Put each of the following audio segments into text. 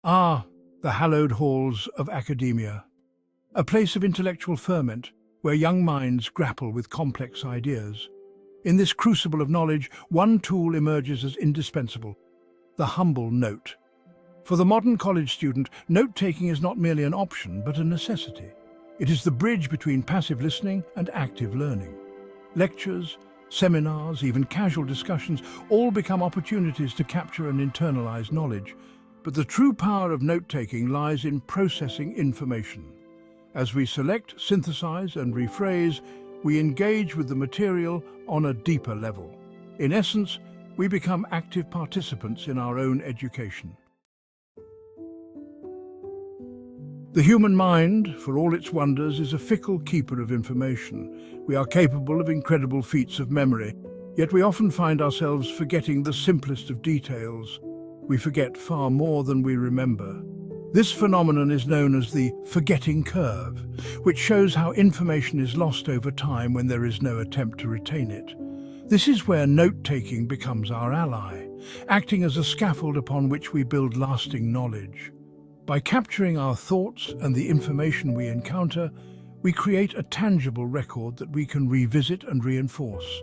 Ah, the hallowed halls of academia, a place of intellectual ferment where young minds grapple with complex ideas. In this crucible of knowledge, one tool emerges as indispensable: the humble note. For the modern college student, note-taking is not merely an option, but a necessity. It is the bridge between passive listening and active learning. Lectures, seminars, even casual discussions all become opportunities to capture and internalize knowledge. But the true power of note-taking lies in processing information. As we select, synthesize, and rephrase, we engage with the material on a deeper level. In essence, we become active participants in our own education. The human mind, for all its wonders, is a fickle keeper of information. We are capable of incredible feats of memory, yet we often find ourselves forgetting the simplest of details. We forget far more than we remember. This phenomenon is known as the forgetting curve, which shows how information is lost over time when there is no attempt to retain it. This is where note-taking becomes our ally, acting as a scaffold upon which we build lasting knowledge. By capturing our thoughts and the information we encounter, we create a tangible record that we can revisit and reinforce.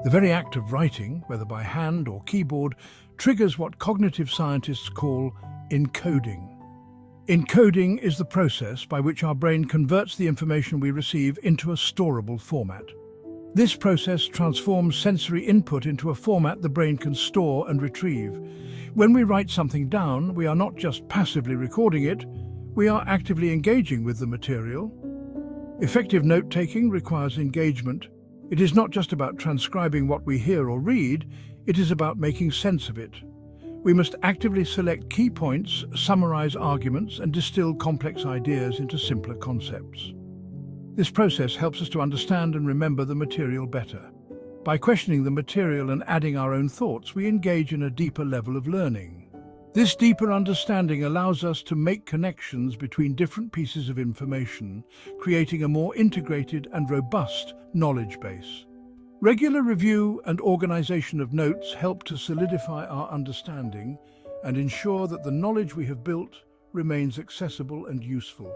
The very act of writing, whether by hand or keyboard, triggers what cognitive scientists call encoding. Encoding is the process by which our brain converts the information we receive into a storable format. This process transforms sensory input into a format the brain can store and retrieve. When we write something down, we are not just passively recording it, we are actively engaging with the material. Effective note-taking requires engagement. It is not just about transcribing what we hear or read, it is about making sense of it. We must actively select key points, summarize arguments, and distill complex ideas into simpler concepts. This process helps us to understand and remember the material better. By questioning the material and adding our own thoughts, we engage in a deeper level of learning. This deeper understanding allows us to make connections between different pieces of information, creating a more integrated and robust knowledge base. Regular review and organization of notes help to solidify our understanding and ensure that the knowledge we have built remains accessible and useful.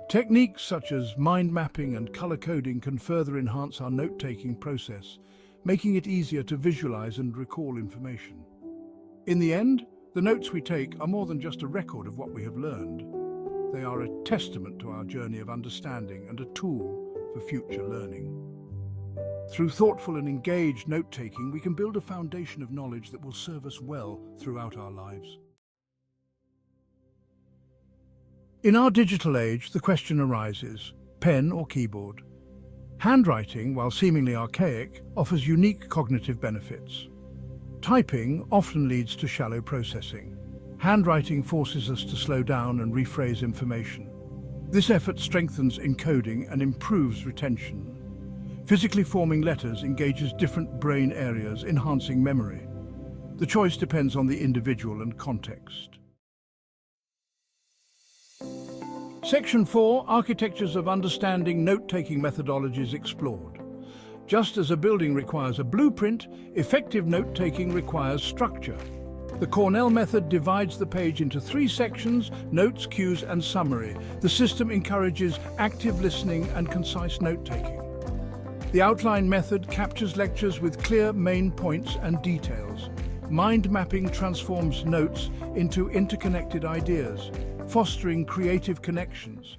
Techniques such as mind mapping and color coding can further enhance our note-taking process, making it easier to visualize and recall information. In the end, the notes we take are more than just a record of what we have learned. They are a testament to our journey of understanding and a tool for future learning. Through thoughtful and engaged note-taking, we can build a foundation of knowledge that will serve us well throughout our lives. In our digital age, the question arises: pen or keyboard? Handwriting, while seemingly archaic, offers unique cognitive benefits. Typing often leads to shallow processing. Handwriting forces us to slow down and rephrase information. This effort strengthens encoding and improves retention. Physically forming letters engages different brain areas, enhancing memory. The choice depends on the individual and context. Section 4, Architectures of Understanding Note-Taking Methodologies Explored. Just as a building requires a blueprint, effective note-taking requires structure. The Cornell method divides the page into 3 sections: notes, cues, and summary. The system encourages active listening and concise note-taking. The outline method captures lectures with clear main points and details. Mind mapping transforms notes into interconnected ideas, fostering creative connections.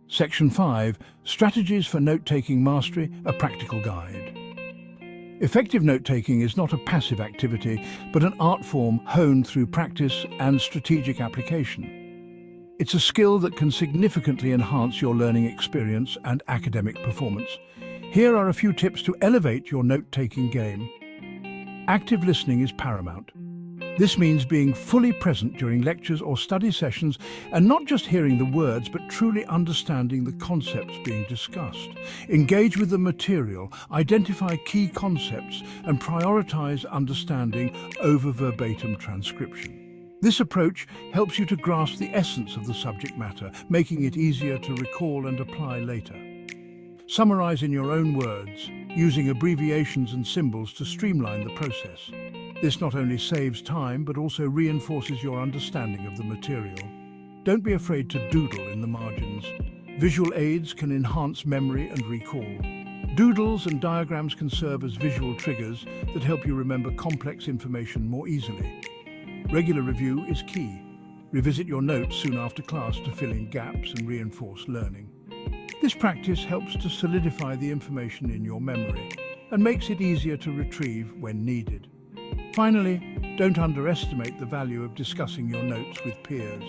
Section 5, Strategies for Note-Taking Mastery, a Practical Guide. Effective note-taking is not a passive activity, but an art form honed through practice and strategic application. It's a skill that can significantly enhance your learning experience and academic performance. Here are a few tips to elevate your note-taking game. Active listening is paramount. This means being fully present during lectures or study sessions and not just hearing the words, but truly understanding the concepts being discussed. Engage with the material, identify key concepts, and prioritize understanding over verbatim transcription. This approach helps you to grasp the essence of the subject matter, making it easier to recall and apply later. Summarize in your own words, using abbreviations and symbols to streamline the process. This not only saves time, but also reinforces your understanding of the material. Don't be afraid to doodle in the margins. Visual aids can enhance memory and recall. Doodles and diagrams can serve as visual triggers that help you remember complex information more easily. Regular review is key. Revisit your notes soon after class to fill in gaps and reinforce learning. This practice helps to solidify the information in your memory and makes it easier to retrieve when needed. Finally, don't underestimate the value of discussing your notes with peers.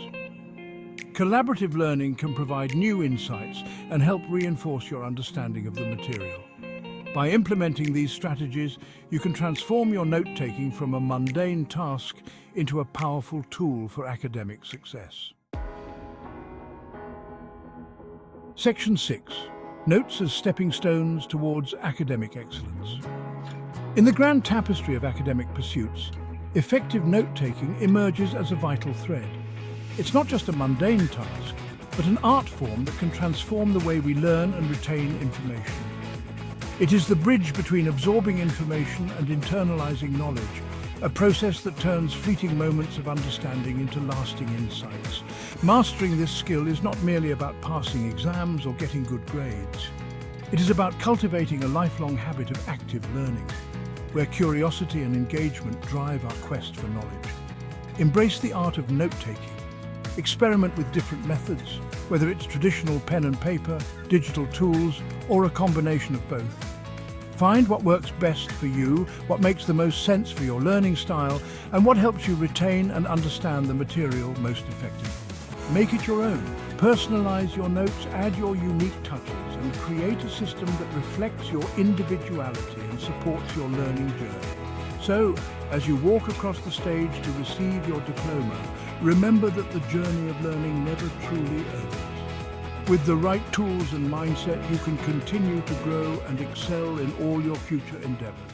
Collaborative learning can provide new insights and help reinforce your understanding of the material. By implementing these strategies, you can transform your note-taking from a mundane task into a powerful tool for academic success. Section 6. Notes as stepping stones towards academic excellence. In the grand tapestry of academic pursuits, effective note-taking emerges as a vital thread. It's not just a mundane task, but an art form that can transform the way we learn and retain information. It is the bridge between absorbing information and internalizing knowledge, a process that turns fleeting moments of understanding into lasting insights. Mastering this skill is not merely about passing exams or getting good grades. It is about cultivating a lifelong habit of active learning, where curiosity and engagement drive our quest for knowledge. Embrace the art of note-taking. Experiment with different methods, whether it's traditional pen and paper, digital tools, or a combination of both. Find what works best for you, what makes the most sense for your learning style, and what helps you retain and understand the material most effectively. Make it your own. Personalize your notes, add your unique touches, and create a system that reflects your individuality and supports your learning journey. So, as you walk across the stage to receive your diploma, remember that the journey of learning never truly ends. With the right tools and mindset, you can continue to grow and excel in all your future endeavors.